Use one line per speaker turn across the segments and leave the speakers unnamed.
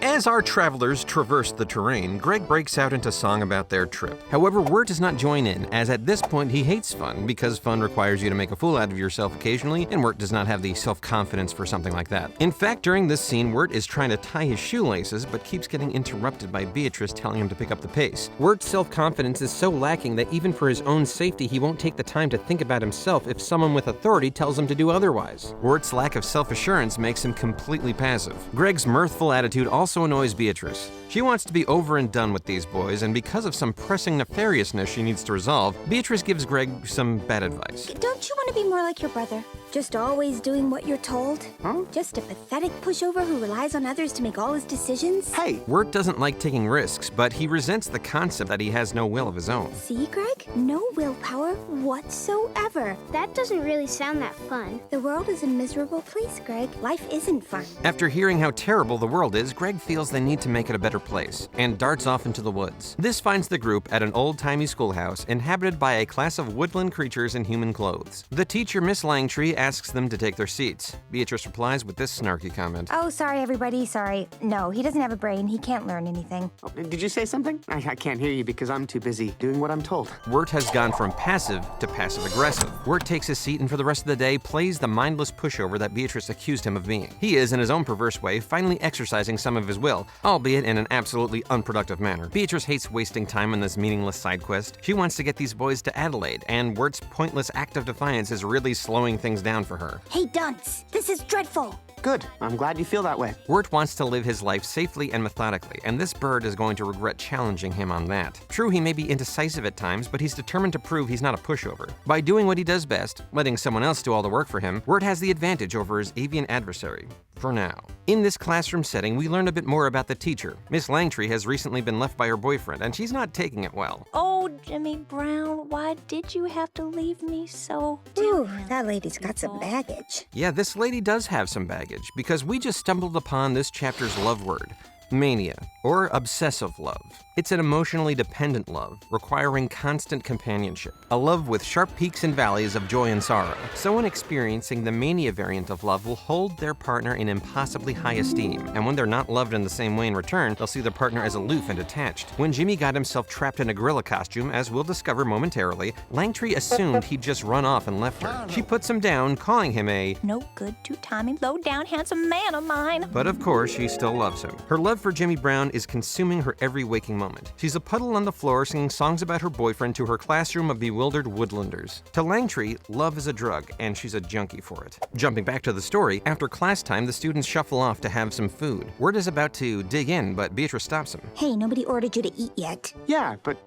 As our travelers traverse the terrain, Greg breaks out into song about their trip. However, Wirt does not join in, as at this point he hates fun because fun requires you to make a fool out of yourself occasionally, and Wirt does not have the self-confidence for something like that. In fact, during this scene, Wirt is trying to tie his shoelaces, but keeps getting interrupted by Beatrice telling him to pick up the pace. Wirt's self-confidence is so lacking that even for his own safety, he won't take the time to think about himself if someone with authority tells him to do otherwise. Wirt's lack of self-assurance makes him completely passive. Greg's mirthful attitude also annoys Beatrice. She wants to be over and done with these boys, and because of some pressing nefariousness she needs to resolve, Beatrice gives Greg some bad advice.
Don't you want to be more like your brother? Just always doing what you're told?
Huh?
Just a pathetic pushover who relies on others to make all his decisions?
Hey!
Wirt doesn't like taking risks, but he resents the concept that he has no will of his own.
See, Greg? No willpower whatsoever.
That doesn't really sound that fun.
The world is a miserable place, Greg. Life isn't fun.
After hearing how terrible the world is, Greg feels they need to make it a better place, and darts off into the woods. This finds the group at an old-timey schoolhouse inhabited by a class of woodland creatures in human clothes. The teacher, Miss Langtree, asks them to take their seats. Beatrice replies with this snarky comment.
Oh, sorry, everybody, sorry. No, he doesn't have a brain. He can't learn anything.
Oh, did you say something? I can't hear you because I'm too busy doing what I'm told.
Wirt has gone from passive to passive-aggressive. Wirt takes his seat and for the rest of the day plays the mindless pushover that Beatrice accused him of being. He is, in his own perverse way, finally exercising some of his will, albeit in an absolutely unproductive manner. Beatrice hates wasting time on this meaningless side quest. She wants to get these boys to Adelaide, and Wirt's pointless act of defiance is really slowing things down for her.
Hey, dunce, this is dreadful.
Good. I'm glad you feel that way.
Wirt wants to live his life safely and methodically, and this bird is going to regret challenging him on that. True, he may be indecisive at times, but he's determined to prove he's not a pushover. By doing what he does best, letting someone else do all the work for him, Wirt has the advantage over his avian adversary. For now. In this classroom setting, we learn a bit more about the teacher. Miss Langtree has recently been left by her boyfriend, and she's not taking it well.
Oh, Jimmy Brown, why did you have to leave me so?
Ooh, that lady's got some baggage.
Yeah, this lady does have some baggage, because we just stumbled upon this chapter's love word. Mania, or obsessive love. It's an emotionally dependent love, requiring constant companionship. A love with sharp peaks and valleys of joy and sorrow. Someone experiencing the mania variant of love will hold their partner in impossibly high esteem, and when they're not loved in the same way in return, they'll see their partner as aloof and detached. When Jimmy got himself trapped in a gorilla costume, as we'll discover momentarily, Langtree assumed he'd just run off and left her. She puts him down, calling him a
No good, two-timing, low-down, handsome man of mine.
but of course, she still loves him. Her love for Jimmy Brown is consuming her every waking moment. She's a puddle on the floor singing songs about her boyfriend to her classroom of bewildered woodlanders. To Langtree, love is a drug, and she's a junkie for it. Jumping back to the story, after class time, the students shuffle off to have some food. Wirt is about to dig in, but Beatrice stops him.
Hey, nobody ordered you to eat yet.
Yeah, but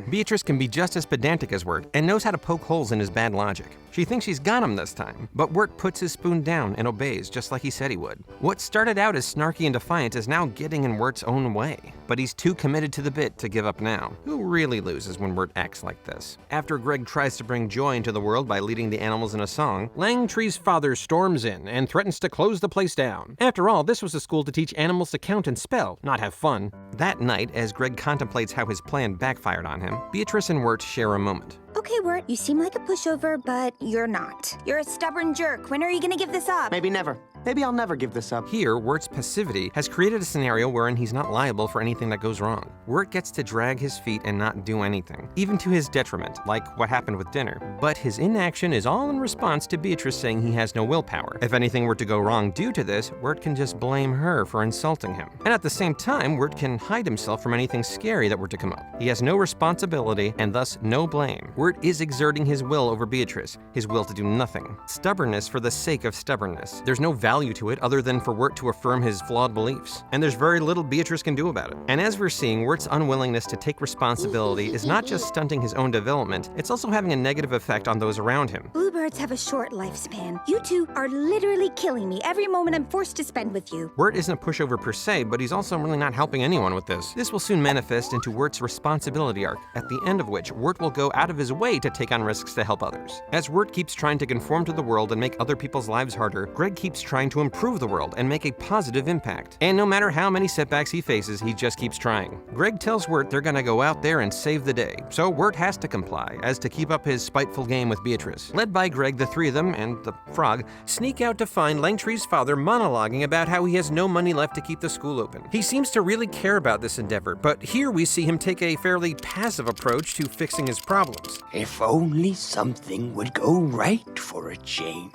Beatrice can be just as pedantic as Wirt and knows how to poke holes in his bad logic. She thinks she's got him this time, but Wirt puts his spoon down and obeys just like he said he would. What started out as snarky and defiant is now getting in Wirt's own way, but he's too committed to the bit to give up now. Who really loses when Wirt acts like this? After Greg tries to bring joy into the world by leading the animals in a song, Langtree's father storms in and threatens to close the place down. After all, this was a school to teach animals to count and spell, not have fun. That night, as Greg contemplates how his plan backfired on him, Beatrice and Wirt share a moment.
Okay, Wirt, you seem like a pushover, but you're not. You're a stubborn jerk. When are you gonna give this up?
maybe never. Maybe I'll never give this up.
Here, Wirt's passivity has created a scenario wherein he's not liable for anything that goes wrong. Wirt gets to drag his feet and not do anything, even to his detriment, like what happened with dinner. But his inaction is all in response to Beatrice saying he has no willpower. If anything were to go wrong due to this, Wirt can just blame her for insulting him. And at the same time, Wirt can hide himself from anything scary that were to come up. He has no responsibility and thus no blame. Wirt is exerting his will over Beatrice, his will to do nothing. Stubbornness for the sake of stubbornness. There's no value to it other than for Wirt to affirm his flawed beliefs. And there's very little Beatrice can do about it. And as we're seeing, Wirt's unwillingness to take responsibility is not just stunting his own development, it's also having a negative effect on those around him.
Bluebirds have a short lifespan. You two are literally killing me every moment I'm forced to spend with you.
Wirt isn't a pushover per se, but he's also really not helping anyone with this. This will soon manifest into Wirt's responsibility arc, at the end of which Wirt will go out of his way to take on risks to help others. As Wirt keeps trying to conform to the world and make other people's lives harder, Greg keeps trying trying to improve the world and make a positive impact. And no matter how many setbacks he faces, he just keeps trying. Greg tells Wirt they're gonna go out there and save the day, so Wirt has to comply, as to keep up his spiteful game with Beatrice. Led by Greg, the three of them, and the frog, sneak out to find Langtry's father monologuing about how he has no money left to keep the school open. He seems to really care about this endeavor, but here we see him take a fairly passive approach to fixing his problems.
If only something would go right for a change.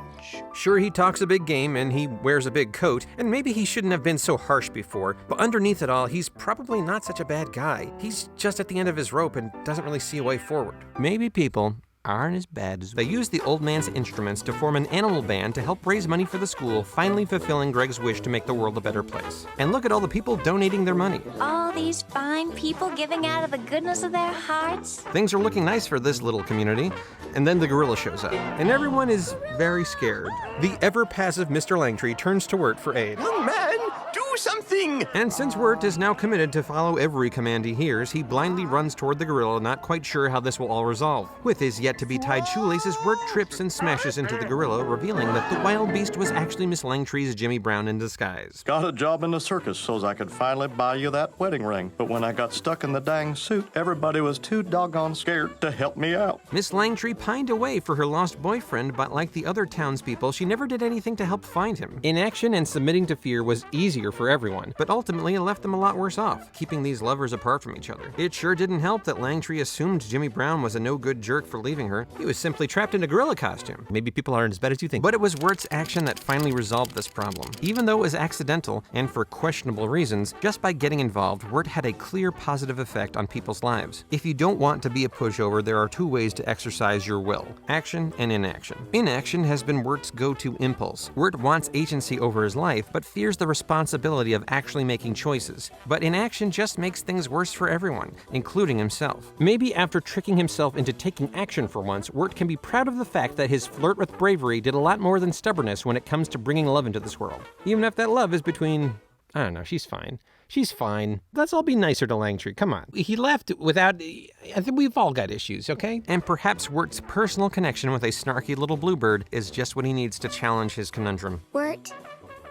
Sure, he talks a big game and he wears a big coat, and maybe he shouldn't have been so harsh before, but underneath it all, he's probably not such a bad guy. He's just at the end of his rope and doesn't really see a way forward. Maybe people aren't as bad as they use the old man's instruments to form an animal band to help raise money for the school, finally fulfilling Greg's wish to make the world a better place. And look at all the people donating their money.
All these fine people giving out of the goodness of their hearts.
Things are looking nice for this little community, and then the gorilla shows up, and everyone is very scared. The ever-passive Mr. Langtry turns to Wirt for aid.
Young man, do something!
And since Wirt is now committed to follow every command he hears, he blindly runs toward the gorilla, not quite sure how this will all resolve. With his yet-to-be-tied shoelaces, Wirt trips and smashes into the gorilla, revealing that the wild beast was actually Miss Langtry's Jimmy Brown in disguise.
Got a job in the circus so's I could finally buy you that wedding ring. But when I got stuck in the dang suit, everybody was too doggone scared to help me out.
Miss Langtry pined away for her lost boyfriend, but like the other townspeople, she never did anything to help find him. Inaction and submitting to fear was easier for everyone, but ultimately it left them a lot worse off, keeping these lovers apart from each other. It sure didn't help that Langtry assumed Jimmy Brown was a no-good jerk for leaving her. He was simply trapped in a gorilla costume. Maybe people aren't as bad as you think. But it was Wirt's action that finally resolved this problem. Even though it was accidental, and for questionable reasons, just by getting involved, Wirt had a clear positive effect on people's lives. If you don't want to be a pushover, there are two ways to exercise your will: action and inaction. Inaction has been Wirt's go-to impulse. Wirt wants agency over his life, but fears the responsibility of actually making choices. But inaction just makes things worse for everyone, including himself. Maybe after tricking himself into taking action for once, Wirt can be proud of the fact that his flirt with bravery did a lot more than stubbornness when it comes to bringing love into this world. Even if that love is between, I don't know, she's fine. She's fine. Let's all be nicer to Langtry, come on. He left without, I think we've all got issues, okay? And perhaps Wirt's personal connection with a snarky little bluebird is just what he needs to challenge his conundrum.
Wirt,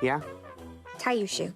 Yeah?
tie your shoe.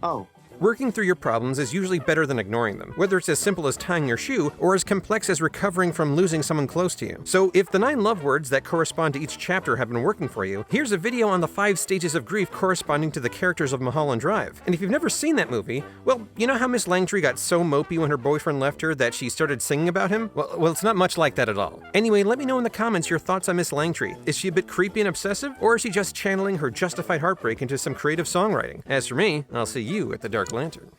Oh.
Working through your problems is usually better than ignoring them, whether it's as simple as tying your shoe or as complex as recovering from losing someone close to you. So if the 9 love words that correspond to each chapter have been working for you, here's a video on the 5 stages of grief corresponding to the characters of Mulholland Drive. And if you've never seen that movie, well, you know how Miss Langtry got so mopey when her boyfriend left her that she started singing about him? Well, it's not much like that at all. Anyway, let me know in the comments your thoughts on Miss Langtry. Is she a bit creepy and obsessive, or is she just channeling her justified heartbreak into some creative songwriting? As for me, I'll see you at the Dark Lantern.